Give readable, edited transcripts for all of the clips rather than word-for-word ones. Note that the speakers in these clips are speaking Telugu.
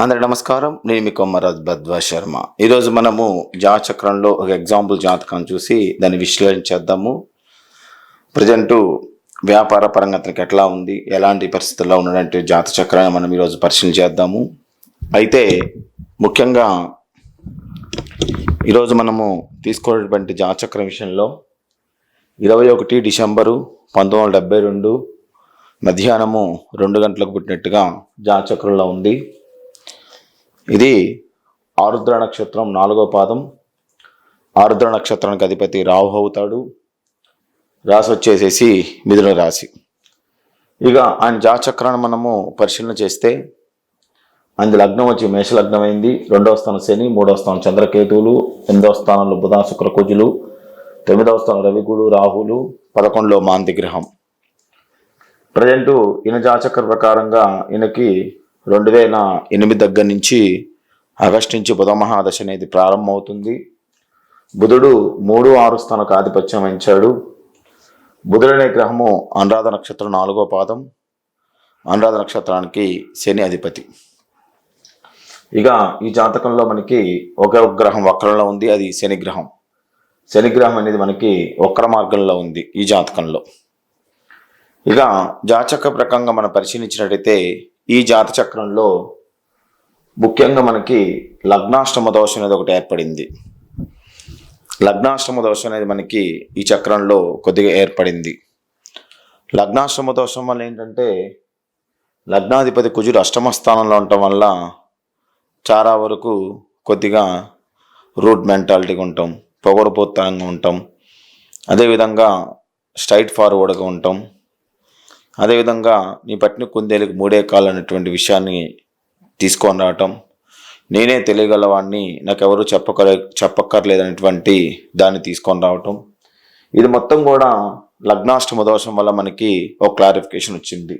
అందరి నమస్కారం. నేను మీ కొమ్మరాజ్ భద్వా శర్మ. ఈరోజు మనము జాతచక్రంలో ఒక ఎగ్జాంపుల్ జాతకం చూసి దాన్ని విశ్లేషించేద్దాము. ప్రజెంటు వ్యాపార పరంగా అతనికి ఎట్లా ఉంది, ఎలాంటి పరిస్థితుల్లో ఉన్నటువంటి జాతచక్రాన్ని మనం ఈరోజు పరిశీలన చేద్దాము. అయితే ముఖ్యంగా ఈరోజు మనము తీసుకోవటువంటి జాతచక్రం విషయంలో 21 డిసెంబరు 1972 మధ్యాహ్నము 2 గంటలకు పుట్టినట్టుగా జాతచక్రంలో ఉంది. ఇది ఆరుద్ర నక్షత్రం 4వ పాదం. ఆరుద్ర నక్షత్రానికి అధిపతి రాహు అవుతాడు. రాశి వచ్చేసేసి మిథున రాశి. ఇక ఆయన జాతచక్రాన్ని మనము పరిశీలన చేస్తే ఆయన లగ్నం వచ్చి మేషలగ్నం అయింది. 2వ స్థానం శని, 3వ స్థానం చంద్రకేతువులు, 8వ స్థానంలో బుధ శుక్ర కుజులు, 9వ స్థానం రవిగుడు రాహులు, 11లో మాంది గ్రహం. ప్రజెంటు ఈయన జాతచక్ర ప్రకారంగా ఈయనకి 2008 దగ్గర నుంచి ఆగస్టు నుంచి బుధ మహాదశ అనేది ప్రారంభమవుతుంది. బుధుడు 3, 6 స్థానాలకు ఆధిపత్యం వహించాడు. బుధుడు అనే గ్రహము అనురాధ నక్షత్రం 4వ పాదం. అనురాధ నక్షత్రానికి శని అధిపతి. ఇక ఈ జాతకంలో మనకి ఒకే ఒక గ్రహం వక్రంలో ఉంది, అది శని గ్రహం. శని గ్రహం అనేది మనకి వక్ర మార్గంలో ఉంది ఈ జాతకంలో. ఇక జాతచక్ర ప్రకారంగా మనం పరిశీలించినట్టయితే ఈ జాతచక్రంలో ముఖ్యంగా మనకి లగ్నాష్టమ దోషం అనేది ఒకటి ఏర్పడింది. లగ్నాష్టమ దోషం అనేది మనకి ఈ చక్రంలో కొద్దిగా ఏర్పడింది. లగ్నాష్టమ దోషం వల్ల ఏంటంటే లగ్నాధిపతి కుజుడు అష్టమ స్థానంలో ఉండటం వల్ల చాలా వరకు కొద్దిగా రూట్ మెంటాలిటీగా ఉంటాం, పొగరుపోతనంగా ఉంటాం, అదేవిధంగా స్ట్రైట్ ఫార్వర్డ్గా ఉంటాం, అదేవిధంగా నీ పట్టిన కుందేలకు 3 కాళ్ళు అనేటువంటి విషయాన్ని తీసుకొని రావటం, నేనే తెలియగలవాడిని, నాకెవరు చెప్పక్కర్లేదనేటువంటి దాన్ని తీసుకొని రావటం, ఇది మొత్తం కూడా లగ్నాష్టమ దోషం వల్ల మనకి ఒక క్లారిఫికేషన్ వచ్చింది.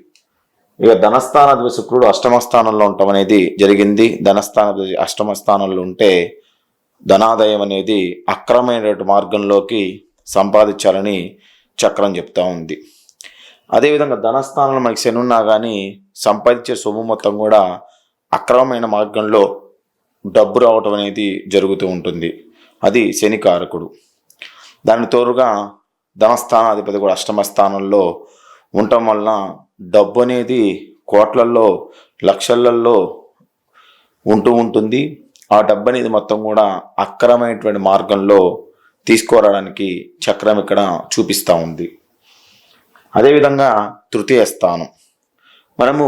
ఇక ధనస్థానాధిపతి శుక్రుడు అష్టమ స్థానంలో ఉండటం అనేది జరిగింది. ధనస్థానాధిపతి అష్టమ స్థానంలో ఉంటే ధనాదాయం అనేది అక్రమమైనటువంటి మార్గంలోకి సంపాదించాలని చక్రం చెప్తా ఉంది. అదేవిధంగా ధనస్థానంలో మనకి శని ఉన్నా కానీ సంపాదించే సొమ్ము మొత్తం కూడా అక్రమమైన మార్గంలో డబ్బు రావటం అనేది జరుగుతూ ఉంటుంది. అది శని కారకుడు. దాని తోడుగా ధనస్థానాధిపతి కూడా అష్టమ స్థానంలో ఉండటం వలన డబ్బు అనేది కోట్లల్లో లక్షలలో ఉంటూ ఉంటుంది. ఆ డబ్బు అనేది మొత్తం కూడా అక్రమమైనటువంటి మార్గంలో తీసుకురావడానికి చక్రం ఇక్కడ చూపిస్తూ ఉంది. అదేవిధంగా తృతీయ స్థానం, మనము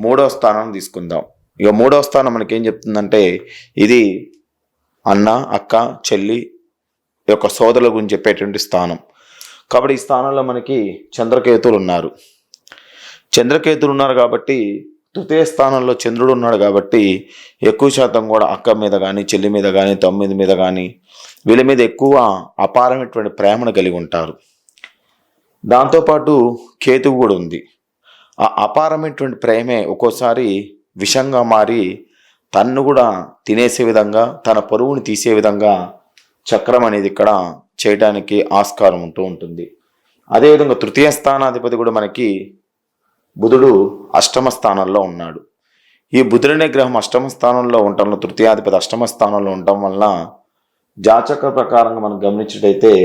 3వ స్థానం తీసుకుందాం. ఇక 3వ స్థానం మనకేం చెప్తుందంటే ఇది అన్న, అక్క, చెల్లి యొక్క సోదరుల గురించి చెప్పేటువంటి స్థానం. కాబట్టి ఈ స్థానంలో మనకి చంద్రకేతువులు ఉన్నారు. చంద్రకేతువులు ఉన్నారు కాబట్టి తృతీయ స్థానంలో చంద్రుడు ఉన్నాడు కాబట్టి ఎక్కువ శాతం కూడా అక్క మీద కానీ, చెల్లి మీద కానీ, తమ్ముడి మీద కానీ వీళ్ళ మీద ఎక్కువ అపారమైనటువంటి ప్రేమను కలిగి ఉంటారు. దాంతోపాటు కేతువు కూడా ఉంది. ఆ అపారమైనటువంటి ప్రేమే ఒక్కోసారి విషంగా మారి తన్ను కూడా తినేసే విధంగా, తన పరువుని తీసే విధంగా చక్రం అనేది ఇక్కడ చేయడానికి ఆస్కారం ఉంటూ ఉంటుంది. అదేవిధంగా తృతీయ స్థానాధిపతి కూడా మనకి బుధుడు అష్టమ స్థానంలో ఉన్నాడు. ఈ బుధుడనే గ్రహం అష్టమ స్థానంలో ఉండటంలో, తృతీయాధిపతి అష్టమ స్థానంలో ఉండటం వలన జాతక ప్రకారంగా మనం గమనించినట్టయితే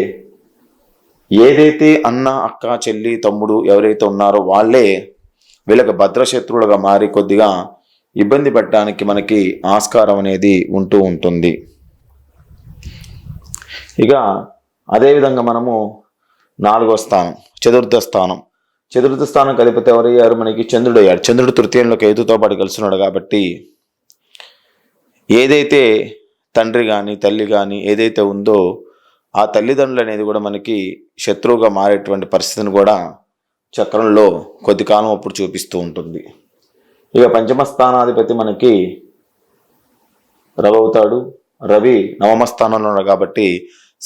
ఏదైతే అన్న, అక్క, చెల్లి, తమ్ముడు ఎవరైతే ఉన్నారో వాళ్ళే వీళ్ళకి భద్రశత్రువులుగా మారి కొద్దిగా ఇబ్బంది పెట్టడానికి మనకి ఆస్కారం అనేది ఉంటూ ఉంటుంది. ఇక అదేవిధంగా మనము 4వ స్థానం చతుర్థ స్థానం. చతుర్థ స్థానం అధిపతి ఎవరయ్యారు? మనకి చంద్రుడు అయ్యాడు. చంద్రుడు తృతీయంలో కేతుతో పాటు కలిసినాడు కాబట్టి ఏదైతే తండ్రి కానీ తల్లి కానీ ఏదైతే ఉందో ఆ తల్లిదండ్రులు అనేది కూడా మనకి శత్రువుగా మారేటువంటి పరిస్థితిని కూడా చక్రంలో కొద్ది కాలం అప్పుడు చూపిస్తూ ఉంటుంది. ఇక పంచమ స్థానాధిపతి మనకి రవి అవుతాడు. రవి నవమ స్థానంలో ఉన్నాడు కాబట్టి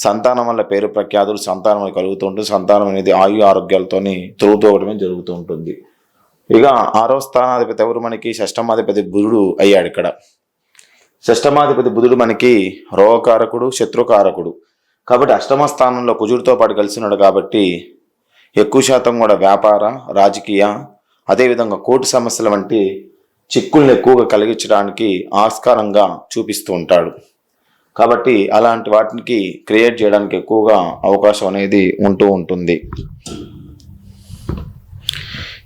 సంతానం వల్ల పేరు ప్రఖ్యాతులు సంతానం కలుగుతూ ఉంటుంది. సంతానం అనేది ఆయు ఆరోగ్యాలతోని తొలుతోవడమే జరుగుతూ ఉంటుంది. ఇక 6వ స్థానాధిపతి ఎవరు? మనకి షష్టమాధిపతి బుధుడు అయ్యాడు. ఇక్కడ షష్టమాధిపతి బుధుడు మనకి రోగకారకుడు, శత్రుకారకుడు కాబట్టి అష్టమ స్థానంలో కుజుడితో పాటు కలిసి ఉన్నాడు కాబట్టి ఎక్కువ శాతం కూడా వ్యాపార, రాజకీయ, అదేవిధంగా కోర్టు సమస్యల వంటి చిక్కుల్ని ఎక్కువగా కలిగించడానికి ఆస్కారంగా చూపిస్తూ ఉంటాడు. కాబట్టి అలాంటి వాటికి క్రియేట్ చేయడానికి ఎక్కువగా అవకాశం అనేది ఉంటూ ఉంటుంది.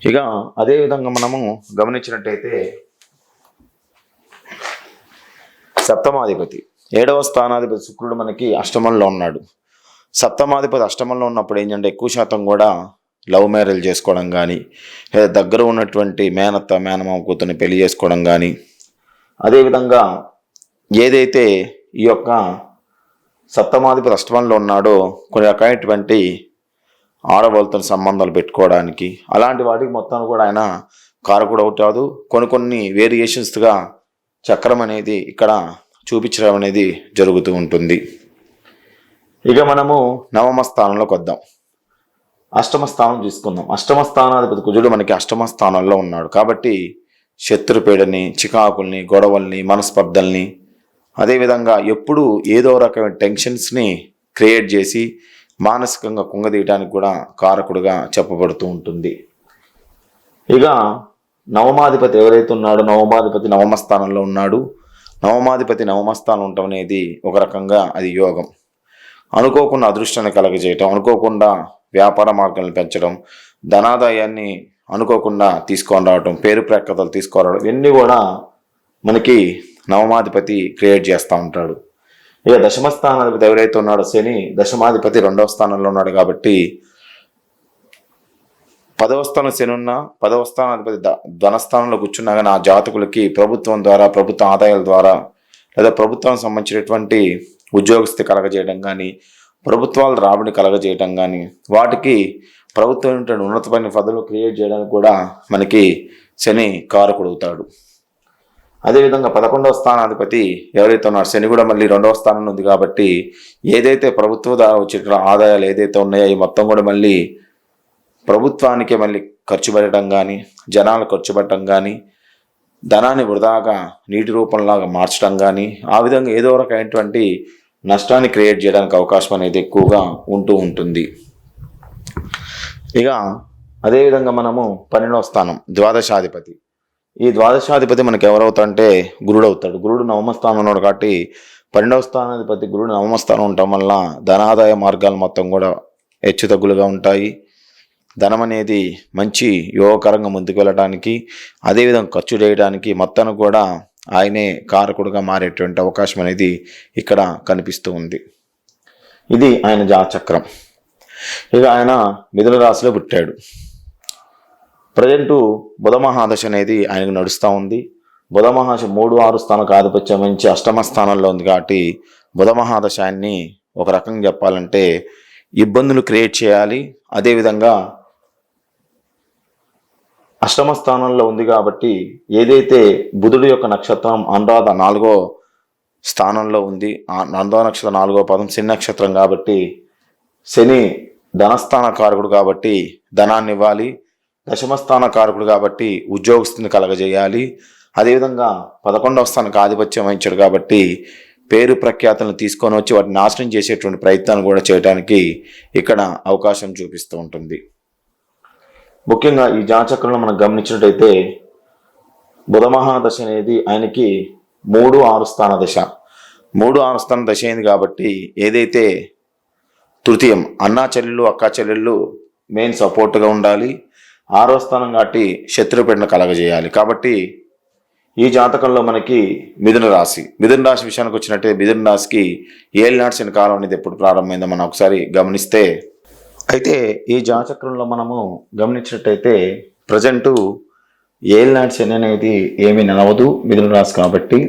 ఇక అదేవిధంగా మనము గమనించినట్టయితే సప్తమాధిపతి 7వ స్థానాధిపతి శుక్రుడు మనకి అష్టమంలో ఉన్నాడు. సప్తమాధిపతి అష్టమంలో ఉన్నప్పుడు ఏంటంటే ఎక్కువ శాతం కూడా లవ్ మ్యారేజ్ చేసుకోవడం కానీ, లేదా దగ్గర ఉన్నటువంటి మేనత్త మేనమామ కూతుర్ని పెళ్లి చేసుకోవడం కానీ, అదేవిధంగా ఏదైతే ఈ యొక్క సప్తమాధిపతి అష్టమంలో ఉన్నాడో కొన్ని రకమైనటువంటి ఆడవాళ్ళతో సంబంధాలు పెట్టుకోవడానికి, అలాంటి వాటికి మొత్తం కూడా ఆయన కారకుడు అవుతాడు. కొన్ని వేరియేషన్స్గా చక్రం అనేది ఇక్కడ చూపించడం అనేది జరుగుతూ ఉంటుంది. ఇక మనము నవమ స్థానంలోకి వద్దాం. అష్టమ స్థానం తీసుకుందాం. అష్టమ స్థానాధిపతి కుజుడు మనకి అష్టమ స్థానంలో ఉన్నాడు. కాబట్టి శత్రుపీడని, చికాకుల్ని, గొడవల్ని, మనస్పర్ధల్ని, అదేవిధంగా ఎప్పుడూ ఏదో రకమైన టెన్షన్స్ని క్రియేట్ చేసి మానసికంగా కుంగదీయడానికి కూడా కారకుడుగా చెప్పబడుతూ ఉంటుంది. ఇక నవమాధిపతి ఎవరైతే ఉన్నాడో, నవమాధిపతి నవమ స్థానంలో ఉన్నాడు. నవమాధిపతి నవమ స్థానం ఉండటం అనేది ఒక రకంగా అది యోగం. అనుకోకుండా అదృష్టాన్ని కలగజేయటం, అనుకోకుండా వ్యాపార మార్గాలను పెంచడం, ధనాదాయాన్ని అనుకోకుండా తీసుకొని రావటం, పేరు ప్రఖ్యాతలు తీసుకురావడం, ఇవన్నీ కూడా మనకి నవమాధిపతి క్రియేట్ చేస్తూ ఉంటాడు. ఇక దశమ స్థానాధిపతి ఎవరైతే ఉన్నాడో శని, దశమాధిపతి 2వ స్థానంలో ఉన్నాడు. కాబట్టి 10వ స్థానం శని ఉన్న 10వ స్థానాధిపతి ధనస్థానంలో కూర్చున్నా కానీ ఆ జాతకులకి ప్రభుత్వం ద్వారా, ప్రభుత్వ ఆదాయాల ద్వారా, లేదా ప్రభుత్వానికి సంబంధించినటువంటి ఉద్యోగస్థి కలగజేయడం కానీ, ప్రభుత్వాలు రాబడిని కలగజేయడం కానీ, వాటికి ప్రభుత్వం ఉన్నతమైన పదవులు క్రియేట్ చేయడానికి కూడా మనకి శని కారకుడవుతాడు. అదేవిధంగా 11వ స్థానాధిపతి ఎవరైతే ఉన్నారో శని కూడా మళ్ళీ 2వ స్థానంలో ఉంది. కాబట్టి ఏదైతే ప్రభుత్వ ద్వారా వచ్చే ఆదాయాలు ఏదైతే ఉన్నాయో ఈ మొత్తం కూడా మళ్ళీ ప్రభుత్వానికే మళ్ళీ ఖర్చు పెట్టడం కానీ, జనాలు ఖర్చు పెట్టడం కానీ, ధనాన్ని వృధాగా నీటి రూపంలాగా మార్చడం కానీ, ఆ విధంగా ఏదో రకమైనటువంటి నష్టాన్ని క్రియేట్ చేయడానికి అవకాశం అనేది ఎక్కువగా ఉంటూ ఉంటుంది. ఇక అదేవిధంగా మనము 12వ స్థానం ద్వాదశాధిపతి. ఈ ద్వాదశాధిపతి మనకి ఎవరవుతాడంటే గురుడు అవుతాడు. గురుడు నవమ స్థానంలో ఉన్నాడు. కాబట్టి 12వ స్థానాధిపతి గురుడు నవమ స్థానం ఉండటం వల్ల ధనాదాయ మార్గాలు మొత్తం కూడా హెచ్చుతగ్గులుగా ఉంటాయి. ధనం అనేది మంచి యోగకరంగా ముందుకు వెళ్ళడానికి, అదేవిధంగా ఖర్చు చేయడానికి మొత్తాన్ని కూడా ఆయనే కారకుడుగా మారేటువంటి అవకాశం అనేది ఇక్కడ కనిపిస్తూ ఉంది. ఇది ఆయన జాతచక్రం. ఇక ఆయన మిథున రాశిలో పుట్టాడు. ప్రజెంటు బుధ మహాదశ అనేది ఆయనకు నడుస్తూ ఉంది. బుధ మహాదశ 3-6 స్థానానికి ఆధిపత్యం వహించి అష్టమ స్థానంలో ఉంది. కాబట్టి బుధ మహాదశ ఆయన్ని ఒక రకంగా చెప్పాలంటే ఇబ్బందులు క్రియేట్ చేయాలి. అదేవిధంగా అష్టమ స్థానంలో ఉంది కాబట్టి ఏదైతే బుధుడు యొక్క నక్షత్రం అనురాధ 4వ స్థానంలో ఉంది, అనురాధ నక్షత్రం 4వ పదం శని నక్షత్రం. కాబట్టి శని ధనస్థాన కారకుడు కాబట్టి ధనాన్ని ఇవ్వాలి. దశమస్థాన కారకుడు కాబట్టి ఉద్యోగస్తుని కలగజేయాలి. అదేవిధంగా 11వ స్థానానికి ఆధిపత్యం వహించాడు కాబట్టి పేరు ప్రఖ్యాతులను తీసుకొని వచ్చి వాటిని నాశనం చేసేటువంటి ప్రయత్నాన్ని కూడా చేయడానికి ఇక్కడ అవకాశం చూపిస్తూ ఉంటుంది. ముఖ్యంగా ఈ జాతచక్రంలో మనం గమనించినట్టయితే బుధ మహాదశ అనేది ఆయనకి 3-6 స్థాన దశ. 3-6 స్థాన దశ అయింది కాబట్టి ఏదైతే తృతీయం అన్నా చెల్లెళ్ళు అక్కా చెల్లెళ్ళు మెయిన్ సపోర్ట్గా ఉండాలి. 6వ స్థానం కాబట్టి శత్రుపీడన కలగజేయాలి. కాబట్టి ఈ జాతకంలో మనకి మిథున రాశి విషయానికి వచ్చినట్టే మిథున రాశికి ఏలినాటి శని కాలం అనేది ఎప్పుడు ప్రారంభమైందో మనం ఒకసారి గమనిస్తే, అయితే ఈ జాతచక్రంలో మనము గమనించినట్టయితే ప్రజెంటు ఏలినాటి శని అనేది ఏమీ నిలవదు మిథున రాశి కాబట్టి.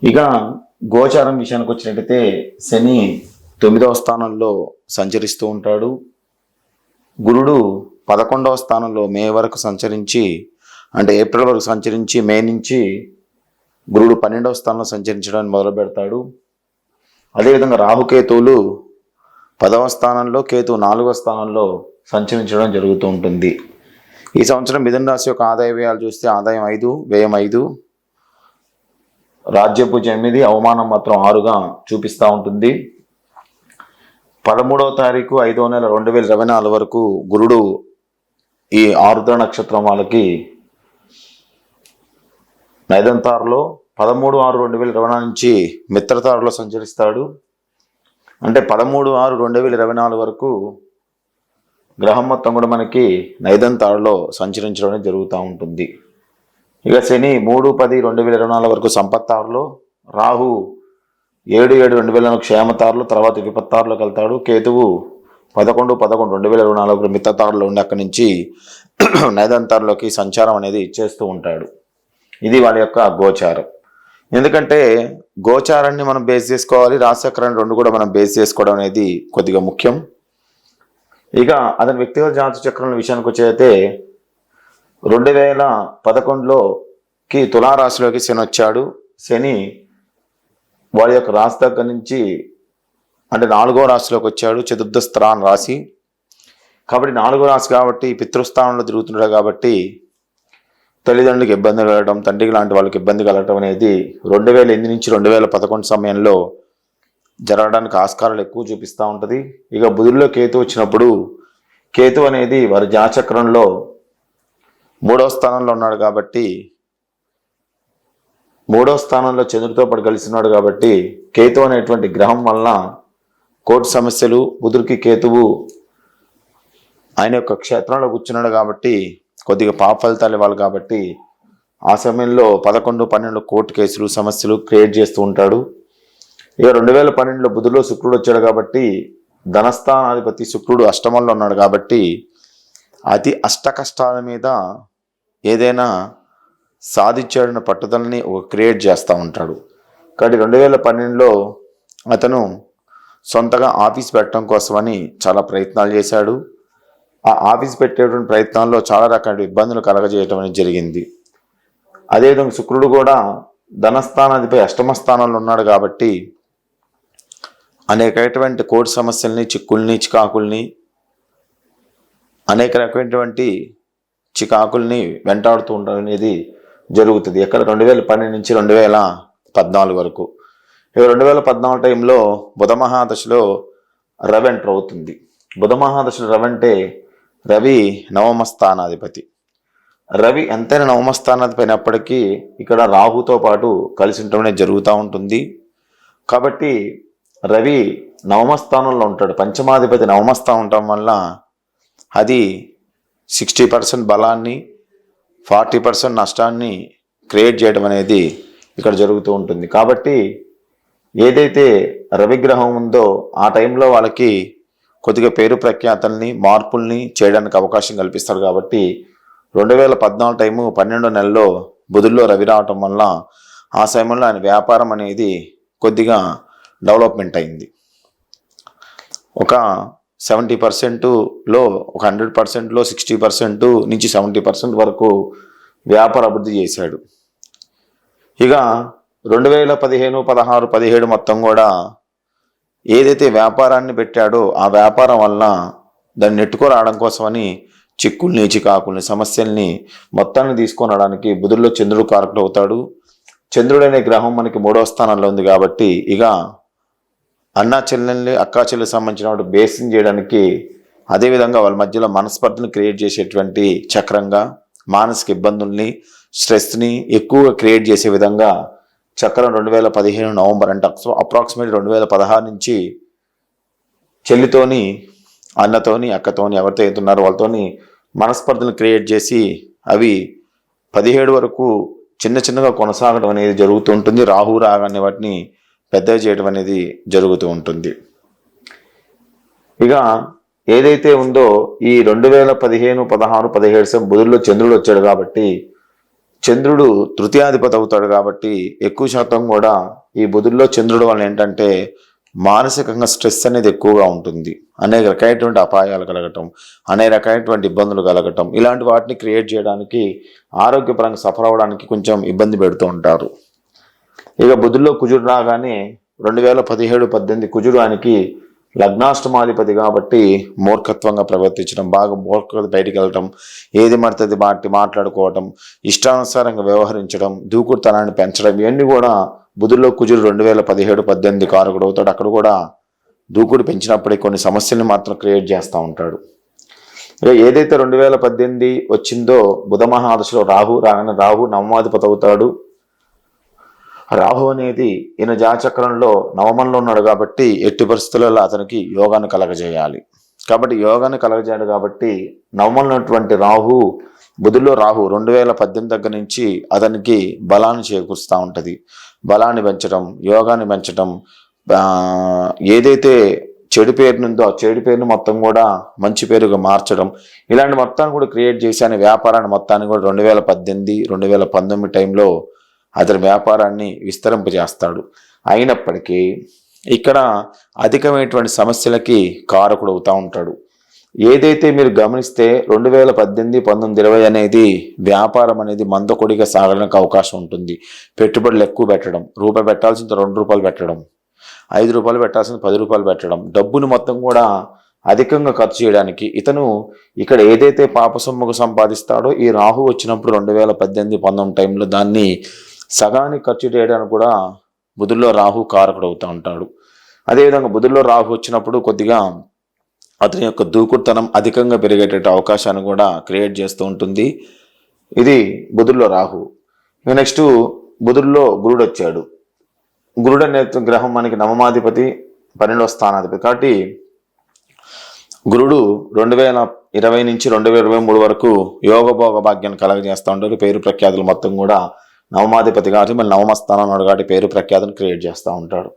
ఇక గోచారం విషయానికి వచ్చినట్టయితే శని 9వ స్థానంలో సంచరిస్తూ ఉంటాడు. గురుడు 11వ స్థానంలో మే వరకు సంచరించి, అంటే ఏప్రిల్ వరకు సంచరించి మే నుంచి గురుడు 12వ స్థానంలో సంచరించడానికి మొదలు పెడతాడు. అదేవిధంగా రాహుకేతువులు 10వ స్థానంలో, కేతు 4వ స్థానంలో సంచరించడం జరుగుతూ ఉంటుంది. ఈ సంవత్సరం మిథున రాశి యొక్క ఆదాయ వ్యయాలు చూస్తే ఆదాయం 5, వ్యయం 5, రాజ్యపు 8, అవమానం మాత్రం 6గా చూపిస్తూ ఉంటుంది. 13వ తారీఖు 5వ నెల 2024 వరకు గురుడు ఈ ఆరుద్ర నక్షత్రం వాళ్ళకి నైదంతారులో 13/6/2024 నుంచి మిత్రతారులో సంచరిస్తాడు. అంటే 13/6/2024 వరకు గ్రహం మొత్తం కూడా మనకి నైదంతారులో సంచరించడం అనేది జరుగుతూ ఉంటుంది. ఇక శని 3/10/2024 వరకు సంపత్తారులో, రాహు 7/7/2024 క్షేమతారులో, తర్వాత విపత్తారులోకి వెళ్తాడు. కేతువు 11/11/2024 మిత్రతారులో ఉండి అక్కడి నుంచి నైదంతారులోకి సంచారం అనేది చేస్తూ ఉంటాడు. ఇది వాళ్ళ యొక్క గోచారం. ఎందుకంటే గోచారాన్ని మనం బేస్ చేసుకోవాలి, రాశిచక్రాన్ని రెండు కూడా మనం బేస్ చేసుకోవడం అనేది కొద్దిగా ముఖ్యం. ఇక అతని వ్యక్తిగత జాతక చక్రం విషయానికి వచ్చేదైతే 2011లోకి తులారాశిలోకి శని వచ్చాడు. శని వాడి యొక్క రాశి దగ్గర నుంచి అంటే 4వ రాశిలోకి వచ్చాడు, చతుర్థ స్థానం రాశి కాబట్టి 4వ రాశి కాబట్టి పితృస్థానంలో తిరుగుతున్నాడు కాబట్టి తల్లిదండ్రులకు ఇబ్బంది కలగడం, తండ్రికి లాంటి వాళ్ళకి ఇబ్బంది కలగడం అనేది 2008 నుంచి 2011 సమయంలో జరగడానికి ఆస్కారాలు ఎక్కువ చూపిస్తూ ఉంటుంది. ఇక బుధుల్లో కేతు వచ్చినప్పుడు కేతు అనేది వారి జాతచక్రంలో 3వ స్థానంలో ఉన్నాడు కాబట్టి 3వ స్థానంలో చంద్రుడితో పాటు కలిసినాడు కాబట్టి కేతు అనేటువంటి గ్రహం వలన కోర్టు సమస్యలు, బుధుడికి కేతువు ఆయన యొక్క క్షేత్రంలో కూర్చున్నాడు కాబట్టి కొద్దిగా పాప ఫలితాలు ఇవ్వాలి కాబట్టి ఆ సమయంలో 11, 12 కోర్టు కేసులు సమస్యలు క్రియేట్ చేస్తూ ఉంటాడు. ఇక 2012లో బుధుడిలో శుక్రుడు వచ్చాడు కాబట్టి ధనస్థానాధిపతి శుక్రుడు అష్టమంలో ఉన్నాడు కాబట్టి అతి అష్ట కష్టాల మీద ఏదైనా సాధించాడన్న పట్టుదలని క్రియేట్ చేస్తూ ఉంటాడు. కాబట్టి 2012లో అతను సొంతగా ఆఫీస్ పెట్టడం కోసమని చాలా ప్రయత్నాలు చేశాడు. ఆ ఆఫీస్ పెట్టేటువంటి ప్రయత్నాల్లో చాలా రకాల ఇబ్బందులు కలగజేయటం అనేది జరిగింది. అదేవిధంగా శుక్రుడు కూడా ధనస్థానాధిపతి అష్టమ స్థానంలో ఉన్నాడు కాబట్టి అనేక రకమైనటువంటి కోర్టు సమస్యల్ని, చిక్కుల్ని, చికాకుల్ని, అనేక రకమైనటువంటి చికాకుల్ని వెంటాడుతూ ఉండడం అనేది జరుగుతుంది. ఎక్కడ 2012 నుంచి 2014 వరకు. ఇక 2014 టైంలో బుధ మహాదశలో రవి ఎంటర్ అవుతుంది. బుధ మహాదశలో రవి అంటే రవి నవమ స్థానాధిపతి. రవి ఎంతైనా నవమ స్థానాధిపతి అయినప్పటికీ ఇక్కడ రాహుతో పాటు కలిసి ఉండటం జరుగుతూ ఉంటుంది. కాబట్టి రవి నవమ స్థానంలో ఉంటాడు. పంచమాధిపతి నవమ స్థానం ఉండటం వల్ల అది 60% బలాన్ని 40% నష్టాన్ని క్రియేట్ చేయడం అనేది ఇక్కడ జరుగుతూ ఉంటుంది. కాబట్టి ఏదైతే రవిగ్రహం ఉందో ఆ టైంలో వాళ్ళకి కొద్దిగా పేరు ప్రఖ్యాతల్ని, మార్పుల్ని చేయడానికి అవకాశం కల్పిస్తారు. కాబట్టి 2014 టైము 12వ నెలలో బుధుల్లో రవి రావటం వల్ల ఆ సమయంలో ఆయన వ్యాపారం అనేది కొద్దిగా డెవలప్మెంట్ అయింది. ఒక 70%లో ఒక 100%లో 60% నుంచి 70% వరకు వ్యాపార అభివృద్ధి చేశాడు. ఇక 2015, 16, 17 మొత్తం కూడా ఏదైతే వ్యాపారాన్ని పెట్టాడో ఆ వ్యాపారం వల్ల దాన్ని నెట్టుకోరావడం కోసమని చిక్కుల్ని, చికాకుల్ని, సమస్యల్ని మొత్తాన్ని తీసుకొని రావడానికి బుధుల్లో చంద్రుడు కారకుడు అవుతాడు. చంద్రుడు అనే గ్రహం మనకి 3వ స్థానంలో ఉంది కాబట్టి ఇక అన్నా చెల్లెల్ని, అక్కా చెల్లెలకు సంబంధించిన బేసింగ్ చేయడానికి, అదేవిధంగా వాళ్ళ మధ్యలో మనస్పర్ధను క్రియేట్ చేసేటువంటి చక్రంగా మానసిక ఇబ్బందుల్ని, స్ట్రెస్ని ఎక్కువగా క్రియేట్ చేసే విధంగా చక్రం 2015 నవంబర్ అంటే అప్రాక్సిమేట్ 2016 నుంచి చెల్లితోని, అన్నతోని, అక్కతోని ఎవరితో అవుతున్నారో వాళ్ళతోని మనస్పర్ధలు క్రియేట్ చేసి అవి 17 వరకు చిన్న చిన్నగా కొనసాగడం అనేది జరుగుతూ ఉంటుంది. రాహు రాగానే వాటిని పెద్దగా చేయడం అనేది జరుగుతూ ఉంటుంది. ఇక ఏదైతే ఉందో ఈ 2015, 16, 17 బుధుల్లో చంద్రుడు వచ్చాడు కాబట్టి చంద్రుడు తృతీయాధిపతి అవుతాడు కాబట్టి ఎక్కువ శాతం కూడా ఈ బుధుల్లో చంద్రుడు వల్ల ఏంటంటే మానసికంగా స్ట్రెస్ అనేది ఎక్కువగా ఉంటుంది. అనేక రకమైనటువంటి అపాయాలు కలగటం, అనేక రకమైనటువంటి ఇబ్బందులు కలగటం, ఇలాంటి వాటిని క్రియేట్ చేయడానికి, ఆరోగ్యపరంగా సఫర్ అవ్వడానికి కొంచెం ఇబ్బంది పెడుతూ ఉంటారు. ఇక బుధుల్లో కుజుడు రాగానే 2017, 18 కుజుడు ఆయనకి లగ్నాష్టమాధిపతి కాబట్టి మూర్ఖత్వంగా ప్రవర్తించడం, బాగా మూర్ఖత బయటికి వెళ్ళటం, ఏది మడుతుంది బాటి మాట్లాడుకోవటం, ఇష్టానుసారంగా వ్యవహరించడం, దూకుడుతనాన్ని పెంచడం, ఇవన్నీ కూడా బుధుల్లో కుజుడు 2017, 18 కారకుడు అవుతాడు. అక్కడ కూడా దూకుడు పెంచినప్పటికీ కొన్ని సమస్యల్ని మాత్రం క్రియేట్ చేస్తూ ఉంటాడు. ఏదైతే 2018 వచ్చిందో బుధ మహాదశలో రాహు రాగానే రాహు నవమాధిపతి అవుతాడు. రాహు అనేది ఈయన జాతచక్రంలో నవమంలో ఉన్నాడు కాబట్టి ఎట్టి పరిస్థితులలో అతనికి యోగాన్ని కలగజేయాలి. కాబట్టి యోగాన్ని కలగజేయాలి కాబట్టి నవమంలో ఉన్నటువంటి రాహు, బుధుల్లో రాహు 2018 దగ్గర నుంచి అతనికి బలాన్ని చేకూరుస్తూ ఉంటుంది. బలాన్ని పెంచడం, యోగాన్ని పెంచడం, ఏదైతే చెడు పేరు నుందో ఆ చెడు పేరుని మొత్తం కూడా మంచి పేరుగా మార్చడం, ఇలాంటి మొత్తాన్ని కూడా క్రియేట్ చేసి ఆయన వ్యాపారాన్ని మొత్తాన్ని కూడా 2018, 2019 టైంలో అతని వ్యాపారాన్ని విస్తరింపజేస్తాడు. అయినప్పటికీ ఇక్కడ అధికమైనటువంటి సమస్యలకి కారకుడు అవుతూ ఉంటాడు. ఏదైతే మీరు గమనిస్తే 2018, 19, 20 అనేది వ్యాపారం అనేది మందకొడిగా సాగడానికి అవకాశం ఉంటుంది. పెట్టుబడులు ఎక్కువ పెట్టడం, రూపాయి పెట్టాల్సింది 2 రూపాయలు పెట్టడం, 5 రూపాయలు పెట్టాల్సింది 10 రూపాయలు పెట్టడం, డబ్బుని మొత్తం కూడా అధికంగా ఖర్చు చేయడానికి ఇతను ఇక్కడ ఏదైతే పాప సొమ్ముకు సంపాదిస్తాడో ఈ రాహు వచ్చినప్పుడు 2018, 19 టైంలో దాన్ని సగానికి ఖర్చు చేయడానికి కూడా బుధుల్లో రాహు కారకుడు అవుతూ ఉంటాడు. అదేవిధంగా బుధుల్లో రాహు వచ్చినప్పుడు కొద్దిగా అతని యొక్క దూకుడుతనం అధికంగా పెరిగేటట్టు అవకాశాన్ని కూడా క్రియేట్ చేస్తూ ఉంటుంది. ఇది బుధుల్లో రాహు. నెక్స్ట్ బుధుల్లో గురుడు వచ్చాడు. గురుడు అనే గ్రహం మనకి నవమాధిపతి, 12వ స్థానాధిపతి. కాబట్టి గురుడు 2020 నుంచి 2023 వరకు యోగభోగ భాగ్యాన్ని కలగజేస్తూ ఉంటారు. పేరు ప్రఖ్యాతులు మొత్తం కూడా నవమాధిపతి కాబట్టి మళ్ళీ నవమ స్థానం ఉన్నాడు కాబట్టి పేరు ప్రఖ్యాతను క్రియేట్ చేస్తూ ఉంటాడు.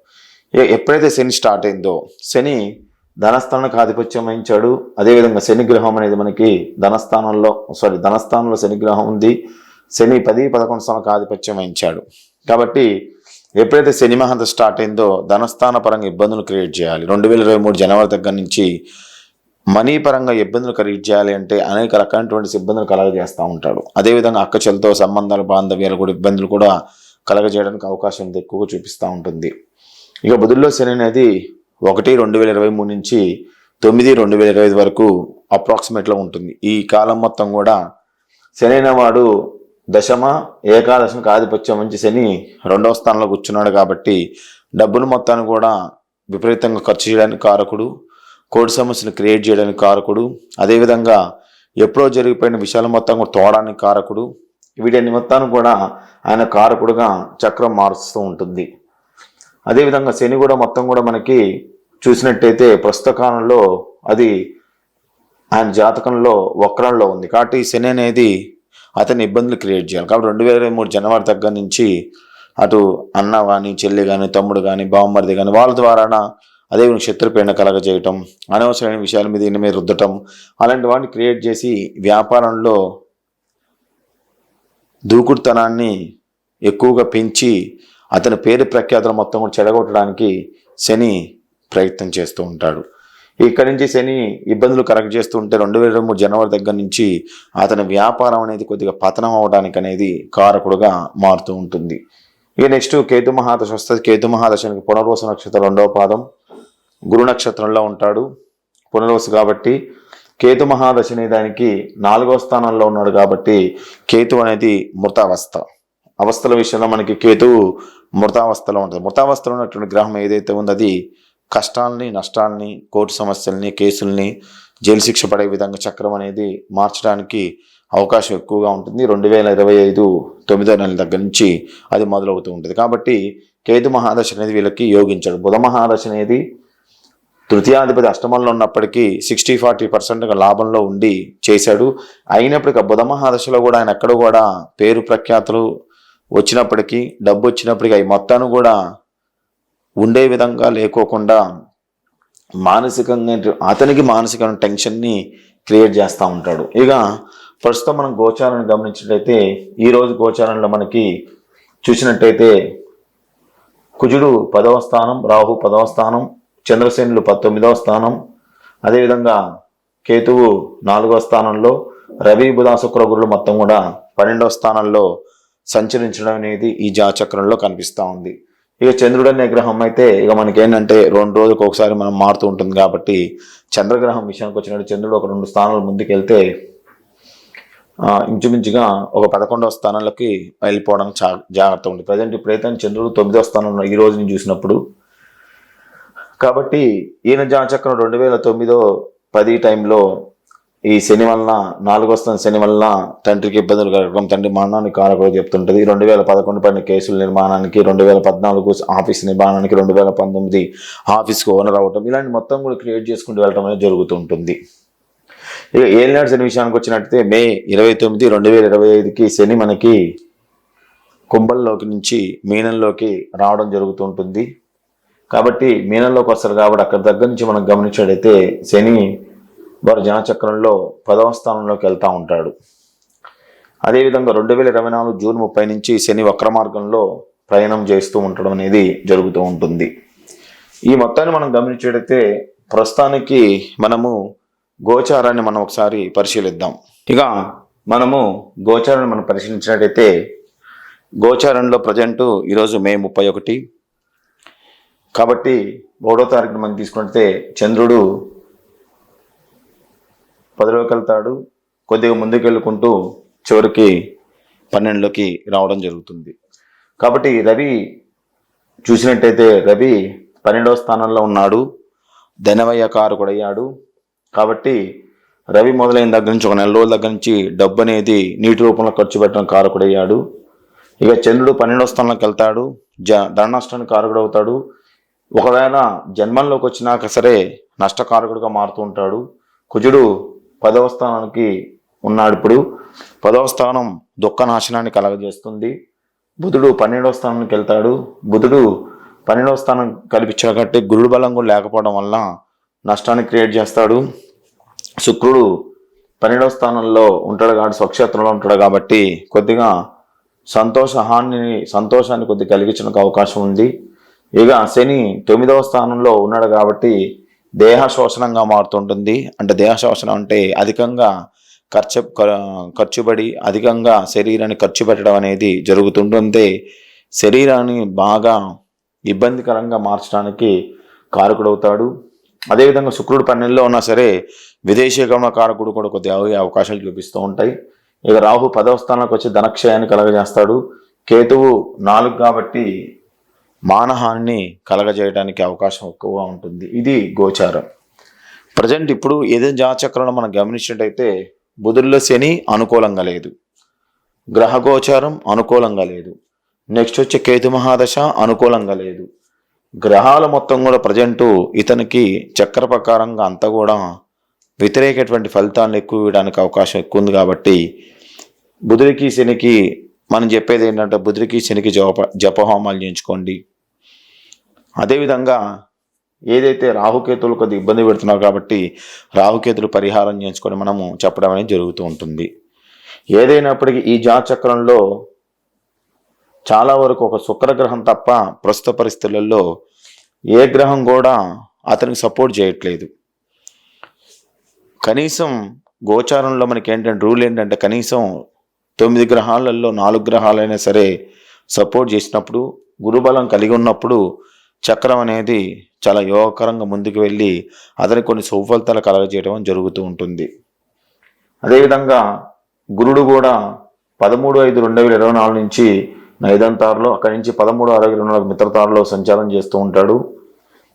ఎప్పుడైతే శని స్టార్ట్ అయిందో, శని ధనస్థానానికి ఆధిపత్యం వహించాడు. అదేవిధంగా శని గ్రహం అనేది మనకి ధనస్థానంలో శని గ్రహం ఉంది. శని 10, 11 స్థానానికి ఆధిపత్యం వహించాడు. కాబట్టి ఎప్పుడైతే శని మహంత స్టార్ట్ అయిందో ధనస్థాన పరంగా ఇబ్బందులు క్రియేట్ చేయాలి. 2023 జనవరి దగ్గర నుంచి మనీ పరంగా ఇబ్బందులు క్రియేట్ చేయాలి అంటే అనేక రకాలైనటువంటి ఇబ్బందులు కలగజేస్తూ ఉంటాడు. అదేవిధంగా అక్కచెలతో సంబంధాలు, బాంధవ్యాలు కూడా ఇబ్బందులు కూడా కలగజేయడానికి అవకాశం ఎక్కువగా చూపిస్తూ ఉంటుంది. ఇక బుధుల్లో శని అనేది 1/2023 నుంచి 9/2025 వరకు అప్రాక్సిమేట్లో ఉంటుంది. ఈ కాలం మొత్తం కూడా శని అనేవాడు దశమ, ఏకాదశమికి ఆధిపత్యం నుంచి శని 2వ స్థానంలో కూర్చున్నాడు కాబట్టి డబ్బులు మొత్తాన్ని కూడా విపరీతంగా ఖర్చు చేయడానికి కారకుడు, కోర్టు సమస్యను క్రియేట్ చేయడానికి కారకుడు, అదేవిధంగా ఎప్పుడో జరిగిపోయిన విషయాలు మొత్తం కూడా తోడడానికి కారకుడు. వీటి మొత్తాన్ని కూడా ఆయన కారకుడుగా చక్రం మారుస్తూ ఉంటుంది. అదేవిధంగా శని కూడా మొత్తం కూడా మనకి చూసినట్టయితే ప్రస్తుత కాలంలో అది ఆయన జాతకంలో వక్రంలో ఉంది. కాబట్టి శని అనేది అతని ఇబ్బందులు క్రియేట్ చేయాలి. కాబట్టి 2023 జనవరి దగ్గర నుంచి అటు అన్న కానీ, చెల్లి కానీ, తమ్ముడు కానీ, బావమరిది కానీ వాళ్ళ ద్వారా అదేవిధంగా శత్రుపీడన కలగజేయటం, అనవసరమైన విషయాల మీద ఈయన మీద రుద్దటం, అలాంటి వాటిని క్రియేట్ చేసి వ్యాపారంలో దూకుడుతనాన్ని ఎక్కువగా పెంచి అతని పేరు ప్రఖ్యాతులు మొత్తం కూడా చెడగొట్టడానికి శని ప్రయత్నం చేస్తూ ఉంటాడు. ఇక్కడి నుంచి శని ఇబ్బందులు కరెక్ట్ చేస్తూ ఉంటే 2023 జనవరి దగ్గర నుంచి అతని వ్యాపారం అనేది కొద్దిగా పతనం అవడానికి అనేది కారకుడుగా మారుతూ ఉంటుంది. ఇక నెక్స్ట్ కేతు మహాదశ వస్తుంది. కేతు మహాదశానికి పునర్వసు నక్షత్రం 2వ పాదం, గురు నక్షత్రంలో ఉంటాడు. పునర్వసు కాబట్టి కేతు మహాదశ అనే దానికి 4వ స్థానంలో ఉన్నాడు కాబట్టి కేతు అనేది మృతావస్థ. అవస్థల విషయంలో మనకి కేతువు మృతావస్థలో ఉంటుంది. మృతావస్థలో ఉన్నటువంటి గ్రహం ఏదైతే ఉందో అది కష్టాలని, నష్టాలని, కోర్టు సమస్యల్ని, కేసుల్ని, జైలు శిక్ష పడే విధంగా చక్రం అనేది మార్చడానికి అవకాశం ఎక్కువగా ఉంటుంది. 2025 9వ నెల దగ్గర నుంచి అది మొదలవుతూ ఉంటుంది. కాబట్టి కేతు మహాదశ అనేది వీళ్ళకి యోగించాడు. బుధ మహాదశ అనేది తృతీయాధిపతి అష్టమంలో ఉన్నప్పటికీ 60-40% లాభంలో ఉండి చేశాడు. అయినప్పటికీ బుధ మహాదశలో కూడా ఆయన ఎక్కడ కూడా పేరు ప్రఖ్యాతులు వచ్చినప్పటికీ, డబ్బు వచ్చినప్పటికీ అవి మొత్తాన్ని కూడా ఉండే విధంగా లేకోకుండా అతనికి మానసిక టెన్షన్ని క్రియేట్ చేస్తూ ఉంటాడు. ఇక ప్రస్తుతం మనం గోచారాన్ని గమనించినట్లయితే ఈరోజు గోచారంలో మనకి చూసినట్టయితే కుజుడు 10వ స్థానం, రాహు 10వ స్థానం, చంద్రసేనులు 19వ స్థానం, అదేవిధంగా కేతువు 4వ స్థానంలో, రవి, బుధ, శుక్ర, గురులు మొత్తం కూడా 12వ స్థానంలో సంచరించడం అనేది ఈ జాతచక్రంలో కనిపిస్తూ ఉంది. ఇక చంద్రుడు అనే గ్రహం అయితే ఇక మనకి ఏంటంటే 2 రోజులకు ఒకసారి మనం మారుతూ ఉంటుంది కాబట్టి చంద్రగ్రహం విషయానికి వచ్చినట్టు చంద్రుడు ఒక 2 స్థానాలు ముందుకు వెళ్తే ఇంచుమించుగా ఒక 11వ స్థానాలకి వెళ్ళిపోవడానికి జాగ్రత్త ఉంది. ప్రజెంట్ ఇప్పుడైతే చంద్రుడు 9వ స్థానంలో ఈ రోజుని చూసినప్పుడు. కాబట్టి ఈయన జాతచక్రం 2009-10 టైంలో ఈ శని వలన 4వ స్థానం శని వలన తండ్రికి ఇబ్బందులు కలగడం, తండ్రి మరణానికి కారకుడు చెప్తుంటుంది. 2011 పడిన కేసుల నిర్మాణానికి, 2014 ఆఫీస్ నిర్మాణానికి, 2019 ఆఫీస్కి ఓనర్ అవ్వటం, ఇలాంటి మొత్తం కూడా క్రియేట్ చేసుకుంటూ వెళ్ళటం అనేది జరుగుతుంటుంది. ఇక ఏలినాడు శని విషయానికి వచ్చినట్టయితే మే 29, 2025కి శని మనకి కుంభంలోకి నుంచి మీనంలోకి రావడం జరుగుతుంటుంది. కాబట్టి మీనంలోకి వస్తారు కాబట్టి అక్కడ దగ్గర నుంచి మనం గమనించినట్టయితే శని వారు జనచక్రంలో 10వ స్థానంలోకి వెళ్తూ ఉంటాడు. అదేవిధంగా 2024 జూన్ 30 నుంచి శని వక్ర మార్గంలో ప్రయాణం చేస్తూ ఉండడం అనేది జరుగుతూ ఉంటుంది. ఈ మొత్తాన్ని మనం గమనించేటైతే ప్రస్తుతానికి మనము గోచారాన్ని మనం ఒకసారి పరిశీలిద్దాం. ఇక మనము గోచారాన్ని మనం పరిశీలించినట్టయితే గోచారంలో ప్రజెంట్ ఈరోజు మే 31 కాబట్టి 3వ తారీఖున మనం తీసుకుంటే చంద్రుడు 10లోకి వెళ్తాడు. కొద్దిగా ముందుకు వెళ్ళుకుంటూ చివరికి 12లోకి రావడం జరుగుతుంది. కాబట్టి రవి చూసినట్టయితే రవి 12వ స్థానంలో ఉన్నాడు, ధనవయ్య కారకుడు అయ్యాడు. కాబట్టి రవి మొదలైన దగ్గర నుంచి 1 నెల రోజుల దగ్గర నుంచి డబ్బు అనేది నీటి రూపంలో ఖర్చు పెట్టడం కారకుడయ్యాడు. ఇక చంద్రుడు 12వ స్థానంలోకి వెళ్తాడు, ధన నష్టానికి కారకుడు అవుతాడు. ఒకవేళ జన్మంలోకి వచ్చినాక సరే నష్టకారకుడుగా మారుతూ ఉంటాడు. కుజుడు 10వ స్థానానికి ఉన్నాడు. ఇప్పుడు 10వ స్థానం దుఃఖ నాశనాన్ని కలగజేస్తుంది. బుధుడు 12వ స్థానానికి వెళ్తాడు. బుధుడు 12వ స్థానం కల్పించాడు కాబట్టి గురుడు బలం కూడా లేకపోవడం వల్ల నష్టాన్ని క్రియేట్ చేస్తాడు. శుక్రుడు 12వ స్థానంలో ఉంటాడు కాబట్టి స్వక్షేత్రంలో ఉంటాడు కాబట్టి కొద్దిగా సంతోషాన్ని కొద్దిగా కలిగించడానికి అవకాశం ఉంది. ఇక శని 9వ స్థానంలో ఉన్నాడు కాబట్టి దేహ శోషణంగా మారుతుంటుంది. అంటే దేహ శోషణం అంటే అధికంగా ఖర్చుబడి అధికంగా శరీరాన్ని ఖర్చు పెట్టడం అనేది జరుగుతుంటుంది. శరీరాన్ని బాగా ఇబ్బందికరంగా మార్చడానికి కారకుడవుతాడు. అదేవిధంగా శుక్రుడు 12లో ఉన్నా సరే విదేశీగమన కారకుడు కూడా కొద్దిగా అవకాశాలు చూపిస్తూ ఉంటాయి. ఇక రాహు 10వ స్థానానికి వచ్చి ధనక్షయాన్ని కలగజేస్తాడు. కేతువు 4 కాబట్టి మానహాన్ని కలగజేయడానికి అవకాశం ఎక్కువగా ఉంటుంది. ఇది గోచారం. ప్రజెంట్ ఇప్పుడు ఏదైనా జాతచక్రంలో మనం గమనించినట్టయితే బుధుల్లో శని అనుకూలంగా లేదు, గ్రహ గోచారం అనుకూలంగా లేదు, నెక్స్ట్ వచ్చే కేతు మహాదశ అనుకూలంగా లేదు. గ్రహాల మొత్తం కూడా ప్రజెంటు ఇతనికి చక్ర ప్రకారంగా అంతా కూడా వ్యతిరేకటువంటి ఫలితాలను ఎక్కువ ఇవ్వడానికి అవకాశం ఎక్కువ ఉంది. కాబట్టి బుధుడికి శనికి మనం చెప్పేది ఏంటంటే బుధుడికి శనికి జపహోమాలు చేయించుకోండి. అదేవిధంగా ఏదైతే రాహుకేతులు కొద్దిగా ఇబ్బంది పెడుతున్నారు కాబట్టి రాహుకేతులు పరిహారం చేయించుకొని మనము చెప్పడం అనేది జరుగుతూ ఉంటుంది. ఏదైనప్పటికీ ఈ జాతచక్రంలో చాలా వరకు ఒక శుక్రగ్రహం తప్ప ప్రస్తుత పరిస్థితులలో ఏ గ్రహం కూడా అతనికి సపోర్ట్ చేయట్లేదు. కనీసం గోచారంలో మనకి ఏంటంటే రూల్ ఏంటంటే కనీసం 9 గ్రహాలలో 4 గ్రహాలైనా సరే సపోర్ట్ చేసినప్పుడు గురుబలం కలిగి ఉన్నప్పుడు చక్రం అనేది చాలా యోగకరంగా ముందుకు వెళ్ళి అతనికి కొన్ని సుఫలితాలు కలగజేయడం జరుగుతూ ఉంటుంది. అదేవిధంగా గురుడు కూడా 13/5/2024 నుంచి నైదంతారులో, అక్కడి నుంచి 13/6/2024 మిత్రతారులో సంచారం చేస్తూ ఉంటాడు.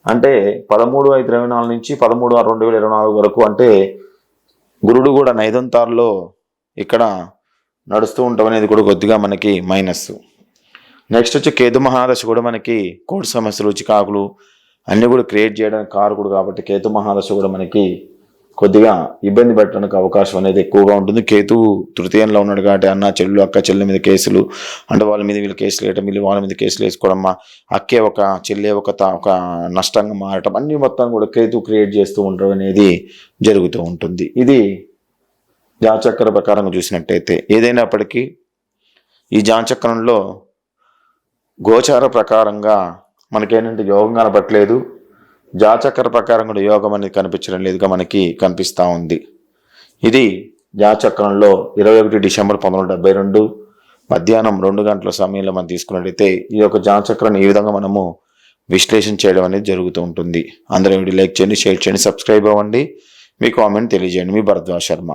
అంటే 13/5/24 నుంచి 13/6/2024 వరకు అంటే గురుడు కూడా నైదంతారులో ఇక్కడ నడుస్తూ ఉండటం అనేది కూడా కొద్దిగా మనకి మైనస్. నెక్స్ట్ వచ్చి కేతు మహాదశ కూడా మనకి కోర్టు సమస్యలు చికాకులు అన్నీ కూడా క్రియేట్ చేయడానికి కారకుడు కాబట్టి కేతు మహాదశ కూడా మనకి కొద్దిగా ఇబ్బంది పెట్టడానికి అవకాశం అనేది ఎక్కువగా ఉంటుంది. కేతువు తృతీయంలో ఉన్నాడు కాబట్టి అన్న చెల్లు అక్క చెల్లెల మీద కేసులు అంటే వాళ్ళ మీద వీళ్ళు కేసులు వేయటం, వీళ్ళు వాళ్ళ మీద కేసులు వేసుకోవడం, అక్కే ఒక చెల్లె ఒక నష్టంగా మారటం అన్ని మొత్తం కూడా కేతు క్రియేట్ చేస్తూ ఉండడం అనేది జరుగుతూ ఉంటుంది. ఇది జాతచక్ర ప్రకారంగా చూసినట్టయితే ఏదైనప్పటికీ ఈ జాతచక్రంలో గోచార ప్రకారంగా మనకేంటంటే యోగం కనపట్లేదు, జాతచక్ర ప్రకారం కూడా యోగం అనేది కనిపించడం లేదుగా మనకి కనిపిస్తూ ఉంది. ఇది జాతచక్రంలో 21 డిసెంబర్ 1972 మధ్యాహ్నం 2 గంటల సమయంలో మనం తీసుకున్నట్టయితే ఈ యొక్క జాతచక్రాన్ని ఈ విధంగా మనము విశ్లేషణ చేయడం అనేది జరుగుతూ ఉంటుంది. అందరూ వీడియో లైక్ చేయండి, షేర్ చేయండి, సబ్స్క్రైబ్ అవ్వండి, మీ కామెంట్ తెలియజేయండి. మీ భరద్వాజ్ శర్మ.